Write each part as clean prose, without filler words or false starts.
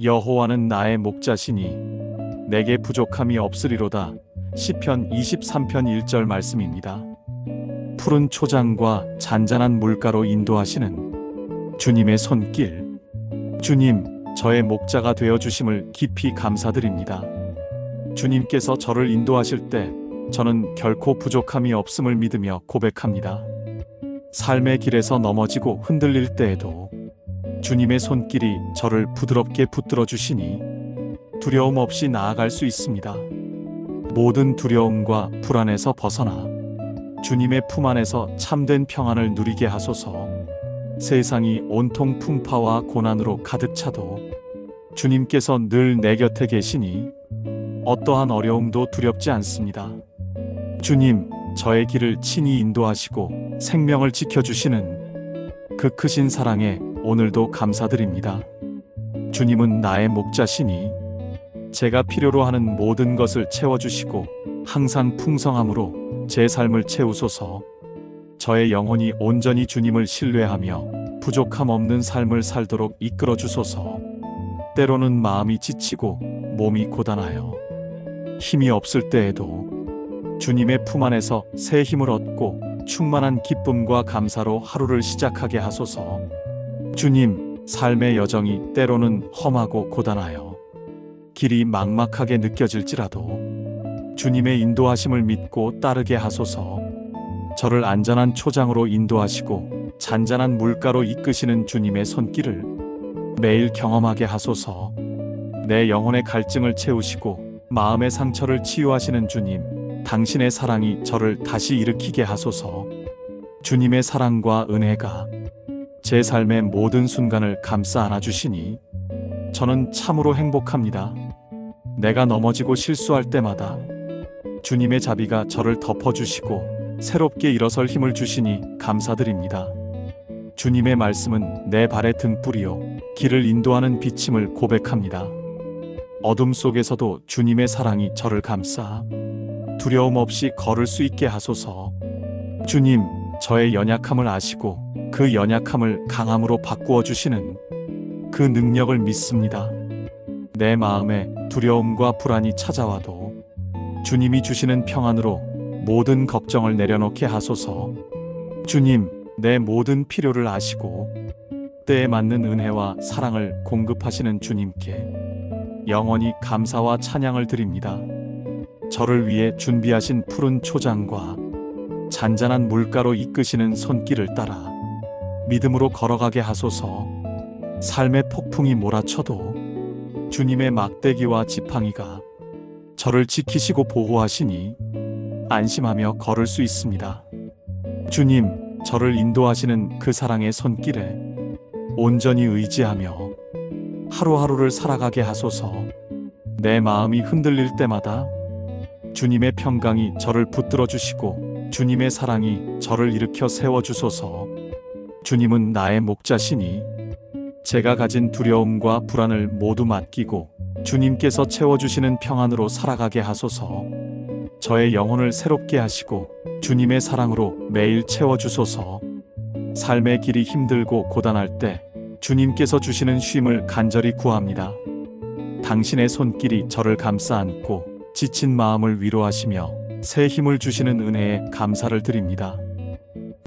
여호와는 나의 목자시니 내게 부족함이 없으리로다. 시편 23편 1절 말씀입니다. 푸른 초장과 잔잔한 물가로 인도하시는 주님의 손길. 주님, 저의 목자가 되어 주심을 깊이 감사드립니다. 주님께서 저를 인도하실 때 저는 결코 부족함이 없음을 믿으며 고백합니다. 삶의 길에서 넘어지고 흔들릴 때에도 주님의 손길이 저를 부드럽게 붙들어 주시니 두려움 없이 나아갈 수 있습니다. 모든 두려움과 불안에서 벗어나 주님의 품 안에서 참된 평안을 누리게 하소서. 세상이 온통 풍파와 고난으로 가득 차도 주님께서 늘 내 곁에 계시니 어떠한 어려움도 두렵지 않습니다. 주님, 저의 길을 친히 인도하시고 생명을 지켜주시는 그 크신 사랑에 오늘도 감사드립니다. 주님은 나의 목자시니 제가 필요로 하는 모든 것을 채워주시고 항상 풍성함으로 제 삶을 채우소서. 저의 영혼이 온전히 주님을 신뢰하며 부족함 없는 삶을 살도록 이끌어 주소서. 때로는 마음이 지치고 몸이 고단하여 힘이 없을 때에도 주님의 품 안에서 새 힘을 얻고 충만한 기쁨과 감사로 하루를 시작하게 하소서. 주님, 삶의 여정이 때로는 험하고 고단하여 길이 막막하게 느껴질지라도 주님의 인도하심을 믿고 따르게 하소서. 저를 안전한 초장으로 인도하시고 잔잔한 물가로 이끄시는 주님의 손길을 매일 경험하게 하소서. 내 영혼의 갈증을 채우시고 마음의 상처를 치유하시는 주님, 당신의 사랑이 저를 다시 일으키게 하소서. 주님의 사랑과 은혜가 제 삶의 모든 순간을 감싸 안아주시니 저는 참으로 행복합니다. 내가 넘어지고 실수할 때마다 주님의 자비가 저를 덮어주시고 새롭게 일어설 힘을 주시니 감사드립니다. 주님의 말씀은 내 발의 등불이요 길을 인도하는 비침을 고백합니다. 어둠 속에서도 주님의 사랑이 저를 감싸 두려움 없이 걸을 수 있게 하소서. 주님, 저의 연약함을 아시고 그 연약함을 강함으로 바꾸어 주시는 그 능력을 믿습니다. 내 마음에 두려움과 불안이 찾아와도 주님이 주시는 평안으로 모든 걱정을 내려놓게 하소서. 주님, 내 모든 필요를 아시고 때에 맞는 은혜와 사랑을 공급하시는 주님께 영원히 감사와 찬양을 드립니다. 저를 위해 준비하신 푸른 초장과 잔잔한 물가로 이끄시는 손길을 따라 믿음으로 걸어가게 하소서. 삶의 폭풍이 몰아쳐도 주님의 막대기와 지팡이가 저를 지키시고 보호하시니 안심하며 걸을 수 있습니다. 주님, 저를 인도하시는 그 사랑의 손길에 온전히 의지하며 하루하루를 살아가게 하소서. 내 마음이 흔들릴 때마다 주님의 평강이 저를 붙들어 주시고 주님의 사랑이 저를 일으켜 세워주소서. 주님은 나의 목자시니 제가 가진 두려움과 불안을 모두 맡기고 주님께서 채워주시는 평안으로 살아가게 하소서. 저의 영혼을 새롭게 하시고 주님의 사랑으로 매일 채워주소서. 삶의 길이 힘들고 고단할 때 주님께서 주시는 쉼을 간절히 구합니다. 당신의 손길이 저를 감싸 안고 지친 마음을 위로하시며 새 힘을 주시는 은혜에 감사를 드립니다.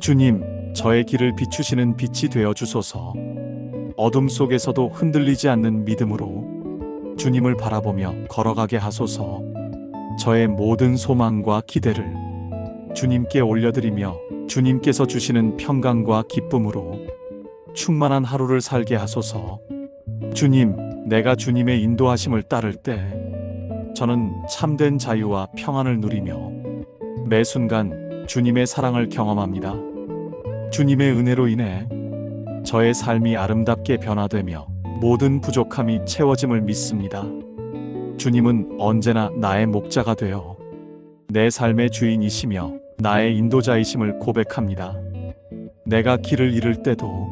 주님, 저의 길을 비추시는 빛이 되어 주소서. 어둠 속에서도 흔들리지 않는 믿음으로 주님을 바라보며 걸어가게 하소서. 저의 모든 소망과 기대를 주님께 올려드리며 주님께서 주시는 평강과 기쁨으로 충만한 하루를 살게 하소서. 주님, 내가 주님의 인도하심을 따를 때 저는 참된 자유와 평안을 누리며 매 순간 주님의 사랑을 경험합니다. 주님의 은혜로 인해 저의 삶이 아름답게 변화되며 모든 부족함이 채워짐을 믿습니다. 주님은 언제나 나의 목자가 되어 내 삶의 주인이시며 나의 인도자이심을 고백합니다. 내가 길을 잃을 때도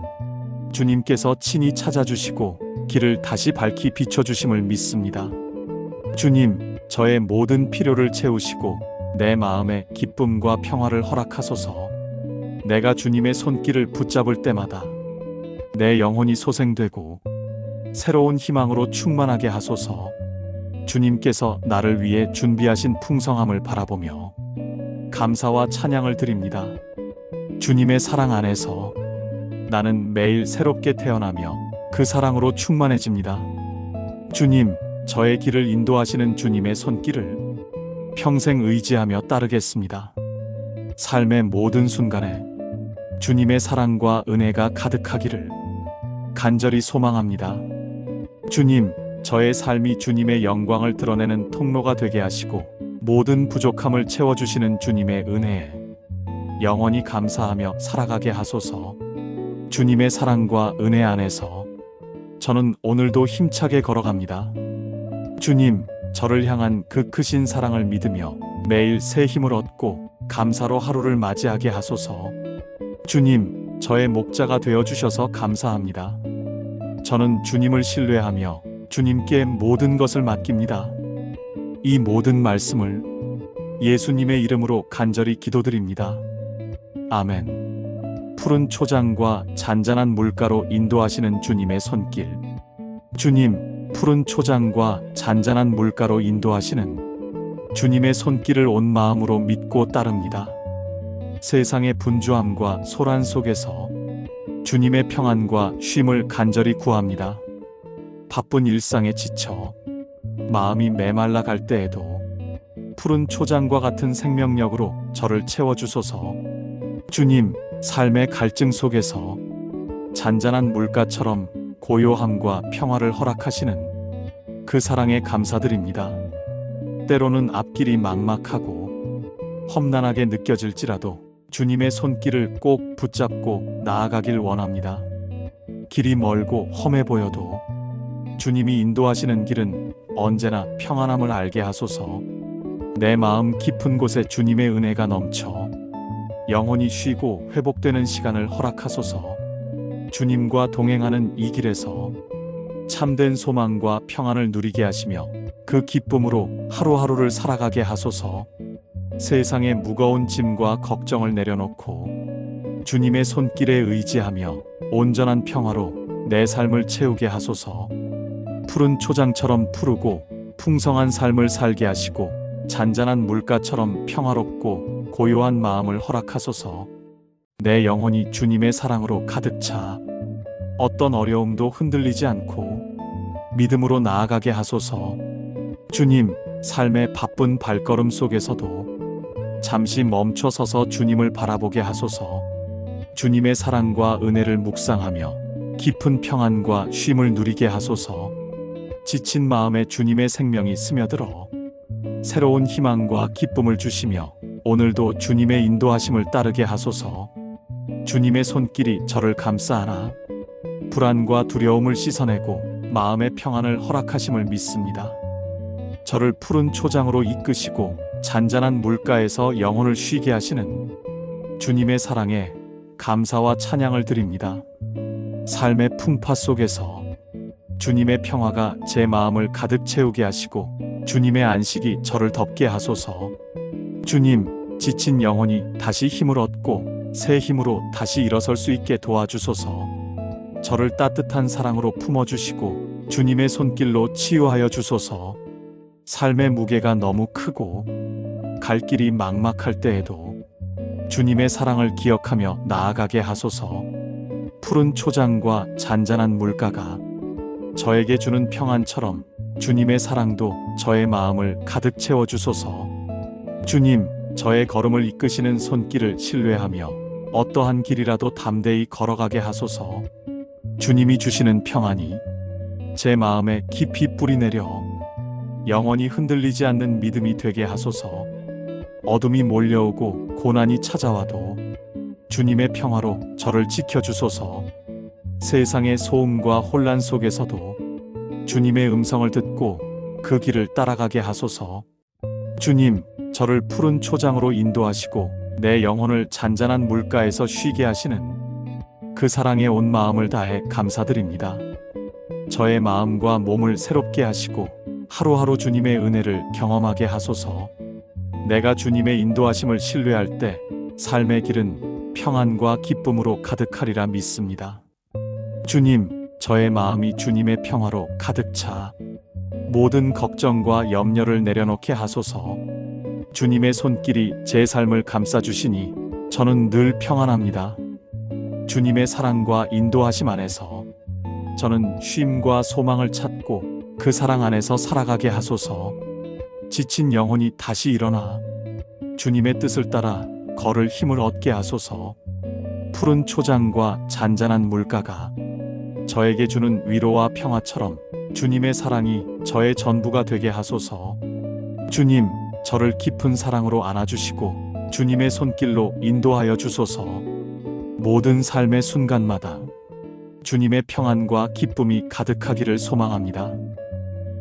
주님께서 친히 찾아주시고 길을 다시 밝히 비춰주심을 믿습니다. 주님, 저의 모든 필요를 채우시고 내 마음에 기쁨과 평화를 허락하소서. 내가 주님의 손길을 붙잡을 때마다 내 영혼이 소생되고 새로운 희망으로 충만하게 하소서. 주님께서 나를 위해 준비하신 풍성함을 바라보며 감사와 찬양을 드립니다. 주님의 사랑 안에서 나는 매일 새롭게 태어나며 그 사랑으로 충만해집니다. 주님, 저의 길을 인도하시는 주님의 손길을 평생 의지하며 따르겠습니다. 삶의 모든 순간에 주님의 사랑과 은혜가 가득하기를 간절히 소망합니다. 주님, 저의 삶이 주님의 영광을 드러내는 통로가 되게 하시고 모든 부족함을 채워주시는 주님의 은혜에 영원히 감사하며 살아가게 하소서. 주님의 사랑과 은혜 안에서 저는 오늘도 힘차게 걸어갑니다. 주님, 저를 향한 그 크신 사랑을 믿으며 매일 새 힘을 얻고 감사로 하루를 맞이하게 하소서. 주님, 저의 목자가 되어주셔서 감사합니다. 저는 주님을 신뢰하며 주님께 모든 것을 맡깁니다. 이 모든 말씀을 예수님의 이름으로 간절히 기도드립니다. 아멘. 푸른 초장과 잔잔한 물가로 인도하시는 주님의 손길. 주님, 푸른 초장과 잔잔한 물가로 인도하시는 주님의 손길을 온 마음으로 믿고 따릅니다. 세상의 분주함과 소란 속에서 주님의 평안과 쉼을 간절히 구합니다. 바쁜 일상에 지쳐 마음이 메말라 갈 때에도 푸른 초장과 같은 생명력으로 저를 채워주소서. 주님, 삶의 갈증 속에서 잔잔한 물가처럼 고요함과 평화를 허락하시는 그 사랑에 감사드립니다. 때로는 앞길이 막막하고 험난하게 느껴질지라도 주님의 손길을 꼭 붙잡고 나아가길 원합니다. 길이 멀고 험해 보여도 주님이 인도하시는 길은 언제나 평안함을 알게 하소서. 내 마음 깊은 곳에 주님의 은혜가 넘쳐 영혼이 쉬고 회복되는 시간을 허락하소서. 주님과 동행하는 이 길에서 참된 소망과 평안을 누리게 하시며 그 기쁨으로 하루하루를 살아가게 하소서. 세상의 무거운 짐과 걱정을 내려놓고 주님의 손길에 의지하며 온전한 평화로 내 삶을 채우게 하소서. 푸른 초장처럼 푸르고 풍성한 삶을 살게 하시고 잔잔한 물가처럼 평화롭고 고요한 마음을 허락하소서. 내 영혼이 주님의 사랑으로 가득 차 어떤 어려움도 흔들리지 않고 믿음으로 나아가게 하소서. 주님, 삶의 바쁜 발걸음 속에서도 잠시 멈춰 서서 주님을 바라보게 하소서. 주님의 사랑과 은혜를 묵상하며 깊은 평안과 쉼을 누리게 하소서. 지친 마음에 주님의 생명이 스며들어 새로운 희망과 기쁨을 주시며 오늘도 주님의 인도하심을 따르게 하소서. 주님의 손길이 저를 감싸 불안과 두려움을 씻어내고 마음의 평안을 허락하심을 믿습니다. 저를 푸른 초장으로 이끄시고 잔잔한 물가에서 영혼을 쉬게 하시는 주님의 사랑에 감사와 찬양을 드립니다. 삶의 풍파 속에서 주님의 평화가 제 마음을 가득 채우게 하시고 주님의 안식이 저를 덮게 하소서. 주님, 지친 영혼이 다시 힘을 얻고 새 힘으로 다시 일어설 수 있게 도와주소서. 저를 따뜻한 사랑으로 품어주시고 주님의 손길로 치유하여 주소서. 삶의 무게가 너무 크고 갈 길이 막막할 때에도 주님의 사랑을 기억하며 나아가게 하소서. 푸른 초장과 잔잔한 물가가 저에게 주는 평안처럼 주님의 사랑도 저의 마음을 가득 채워주소서. 주님, 저의 걸음을 이끄시는 손길을 신뢰하며 어떠한 길이라도 담대히 걸어가게 하소서. 주님이 주시는 평안이 제 마음에 깊이 뿌리내려 영원히 흔들리지 않는 믿음이 되게 하소서. 어둠이 몰려오고 고난이 찾아와도 주님의 평화로 저를 지켜주소서. 세상의 소음과 혼란 속에서도 주님의 음성을 듣고 그 길을 따라가게 하소서. 주님, 저를 푸른 초장으로 인도하시고 내 영혼을 잔잔한 물가에서 쉬게 하시는 그 사랑에 온 마음을 다해 감사드립니다. 저의 마음과 몸을 새롭게 하시고 하루하루 주님의 은혜를 경험하게 하소서. 내가 주님의 인도하심을 신뢰할 때 삶의 길은 평안과 기쁨으로 가득하리라 믿습니다. 주님, 저의 마음이 주님의 평화로 가득 차 모든 걱정과 염려를 내려놓게 하소서. 주님의 손길이 제 삶을 감싸주시니 저는 늘 평안합니다. 주님의 사랑과 인도하심 안에서 저는 쉼과 소망을 찾고 그 사랑 안에서 살아가게 하소서. 지친 영혼이 다시 일어나 주님의 뜻을 따라 걸을 힘을 얻게 하소서. 푸른 초장과 잔잔한 물가가 저에게 주는 위로와 평화처럼 주님의 사랑이 저의 전부가 되게 하소서. 주님, 저를 깊은 사랑으로 안아주시고 주님의 손길로 인도하여 주소서. 모든 삶의 순간마다 주님의 평안과 기쁨이 가득하기를 소망합니다.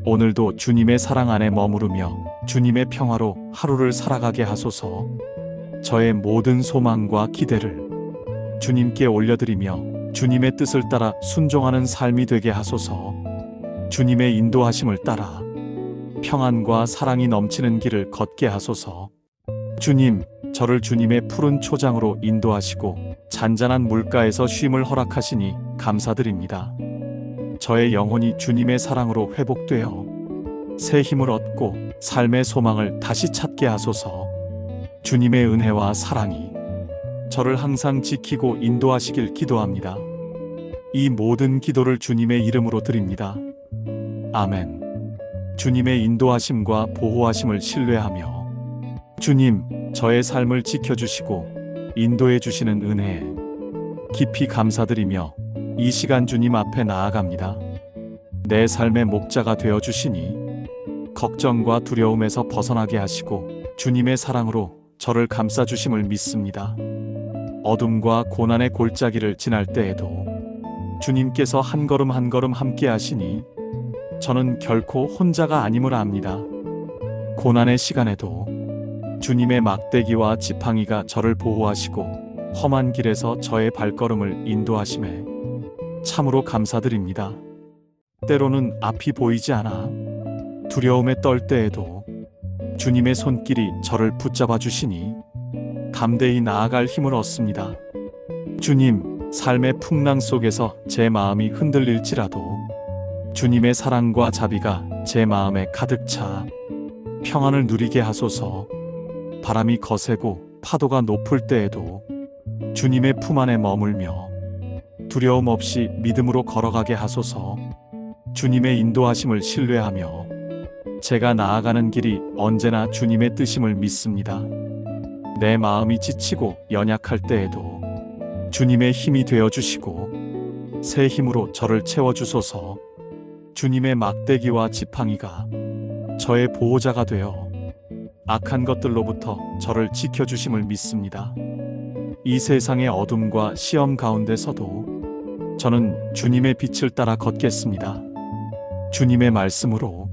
오늘도 주님의 사랑 안에 머무르며 주님의 평화로 하루를 살아가게 하소서. 저의 모든 소망과 기대를 주님께 올려드리며 주님의 뜻을 따라 순종하는 삶이 되게 하소서. 주님의 인도하심을 따라 평안과 사랑이 넘치는 길을 걷게 하소서. 주님, 저를 주님의 푸른 초장으로 인도하시고 잔잔한 물가에서 쉼을 허락하시니 감사드립니다. 저의 영혼이 주님의 사랑으로 회복되어 새 힘을 얻고 삶의 소망을 다시 찾게 하소서. 주님의 은혜와 사랑이 저를 항상 지키고 인도하시길 기도합니다. 이 모든 기도를 주님의 이름으로 드립니다. 아멘. 주님의 인도하심과 보호하심을 신뢰하며 주님, 저의 삶을 지켜주시고 인도해 주시는 은혜에 깊이 감사드리며 이 시간 주님 앞에 나아갑니다. 내 삶의 목자가 되어 주시니 걱정과 두려움에서 벗어나게 하시고 주님의 사랑으로 저를 감싸 주심을 믿습니다. 어둠과 고난의 골짜기를 지날 때에도 주님께서 한 걸음 한 걸음 함께 하시니 저는 결코 혼자가 아님을 압니다. 고난의 시간에도 주님의 막대기와 지팡이가 저를 보호하시고 험한 길에서 저의 발걸음을 인도하심에 참으로 감사드립니다. 때로는 앞이 보이지 않아 두려움에 떨 때에도 주님의 손길이 저를 붙잡아 주시니 담대히 나아갈 힘을 얻습니다. 주님, 삶의 풍랑 속에서 제 마음이 흔들릴지라도 주님의 사랑과 자비가 제 마음에 가득 차 평안을 누리게 하소서. 바람이 거세고 파도가 높을 때에도 주님의 품 안에 머물며 두려움 없이 믿음으로 걸어가게 하소서. 주님의 인도하심을 신뢰하며 제가 나아가는 길이 언제나 주님의 뜻임을 믿습니다. 내 마음이 지치고 연약할 때에도 주님의 힘이 되어 주시고 새 힘으로 저를 채워 주소서. 주님의 막대기와 지팡이가 저의 보호자가 되어 악한 것들로부터 저를 지켜주심을 믿습니다. 이 세상의 어둠과 시험 가운데서도 저는 주님의 빛을 따라 걷겠습니다. 주님의 말씀으로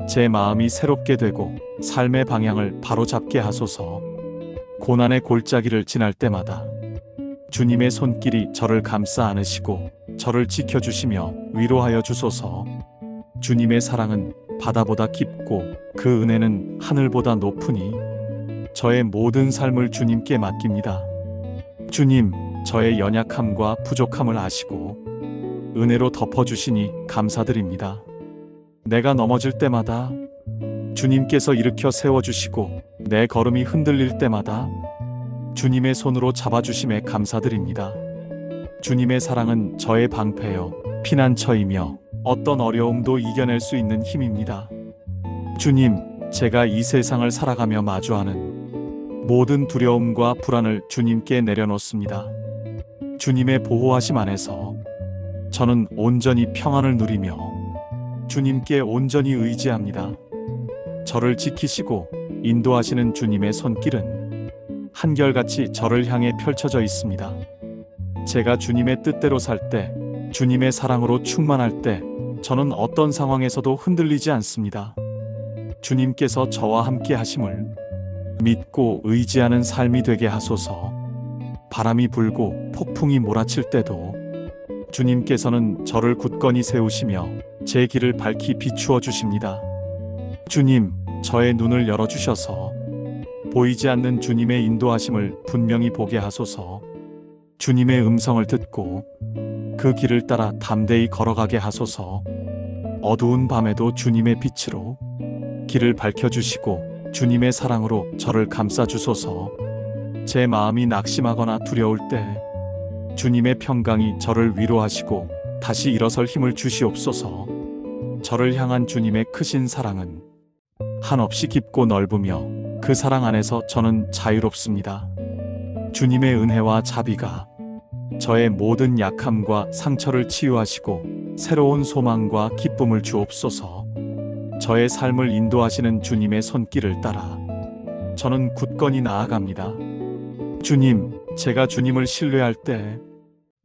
제 마음이 새롭게 되고 삶의 방향을 바로잡게 하소서. 고난의 골짜기를 지날 때마다 주님의 손길이 저를 감싸 안으시고 저를 지켜주시며 위로하여 주소서. 주님의 사랑은 바다보다 깊고 그 은혜는 하늘보다 높으니 저의 모든 삶을 주님께 맡깁니다. 주님, 저의 연약함과 부족함을 아시고 은혜로 덮어주시니 감사드립니다. 내가 넘어질 때마다 주님께서 일으켜 세워주시고 내 걸음이 흔들릴 때마다 주님의 손으로 잡아주심에 감사드립니다. 주님의 사랑은 저의 방패요 피난처이며 어떤 어려움도 이겨낼 수 있는 힘입니다. 주님, 제가 이 세상을 살아가며 마주하는 모든 두려움과 불안을 주님께 내려놓습니다. 주님의 보호하심 안에서 저는 온전히 평안을 누리며 주님께 온전히 의지합니다. 저를 지키시고 인도하시는 주님의 손길은 한결같이 저를 향해 펼쳐져 있습니다. 제가 주님의 뜻대로 살 때, 주님의 사랑으로 충만할 때 저는 어떤 상황에서도 흔들리지 않습니다. 주님께서 저와 함께 하심을 믿고 의지하는 삶이 되게 하소서. 바람이 불고 폭풍이 몰아칠 때도 주님께서는 저를 굳건히 세우시며 제 길을 밝히 비추어 주십니다. 주님, 저의 눈을 열어주셔서 보이지 않는 주님의 인도하심을 분명히 보게 하소서. 주님의 음성을 듣고 그 길을 따라 담대히 걸어가게 하소서. 어두운 밤에도 주님의 빛으로 길을 밝혀주시고 주님의 사랑으로 저를 감싸주소서. 제 마음이 낙심하거나 두려울 때 주님의 평강이 저를 위로하시고 다시 일어설 힘을 주시옵소서. 저를 향한 주님의 크신 사랑은 한없이 깊고 넓으며 그 사랑 안에서 저는 자유롭습니다. 주님의 은혜와 자비가 저의 모든 약함과 상처를 치유하시고 새로운 소망과 기쁨을 주옵소서. 저의 삶을 인도하시는 주님의 손길을 따라 저는 굳건히 나아갑니다. 주님, 제가 주님을 신뢰할 때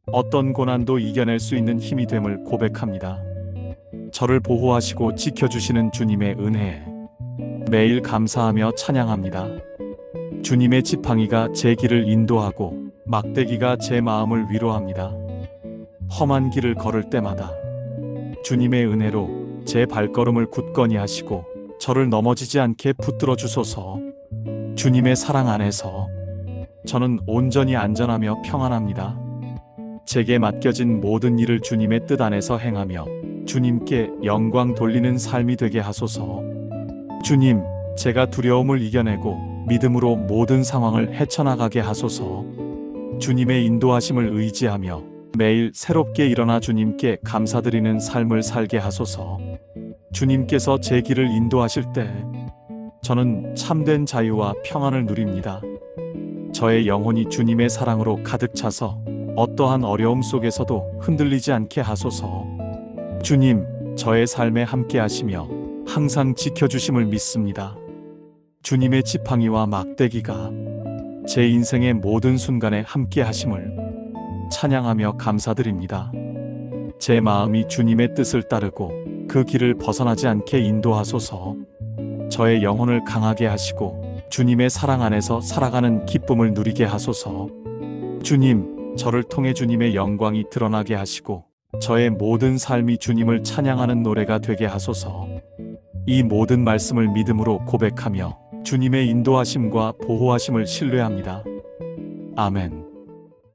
어떤 고난도 이겨낼 수 있는 힘이 됨을 고백합니다. 저를 보호하시고 지켜주시는 주님의 은혜에 매일 감사하며 찬양합니다. 주님의 지팡이가 제 길을 인도하고 막대기가 제 마음을 위로합니다. 험한 길을 걸을 때마다 주님의 은혜로 제 발걸음을 굳건히 하시고 저를 넘어지지 않게 붙들어 주소서. 주님의 사랑 안에서 저는 온전히 안전하며 평안합니다. 제게 맡겨진 모든 일을 주님의 뜻 안에서 행하며 주님께 영광 돌리는 삶이 되게 하소서. 주님, 제가 두려움을 이겨내고 믿음으로 모든 상황을 헤쳐나가게 하소서. 주님의 인도하심을 의지하며 매일 새롭게 일어나 주님께 감사드리는 삶을 살게 하소서. 주님께서 제 길을 인도하실 때 저는 참된 자유와 평안을 누립니다. 저의 영혼이 주님의 사랑으로 가득 차서 어떠한 어려움 속에서도 흔들리지 않게 하소서. 주님, 저의 삶에 함께 하시며 항상 지켜주심을 믿습니다. 주님의 지팡이와 막대기가 제 인생의 모든 순간에 함께 하심을 찬양하며 감사드립니다. 제 마음이 주님의 뜻을 따르고 그 길을 벗어나지 않게 인도하소서. 저의 영혼을 강하게 하시고 주님의 사랑 안에서 살아가는 기쁨을 누리게 하소서. 주님, 저를 통해 주님의 영광이 드러나게 하시고 저의 모든 삶이 주님을 찬양하는 노래가 되게 하소서. 이 모든 말씀을 믿음으로 고백하며 주님의 인도하심과 보호하심을 신뢰합니다. 아멘.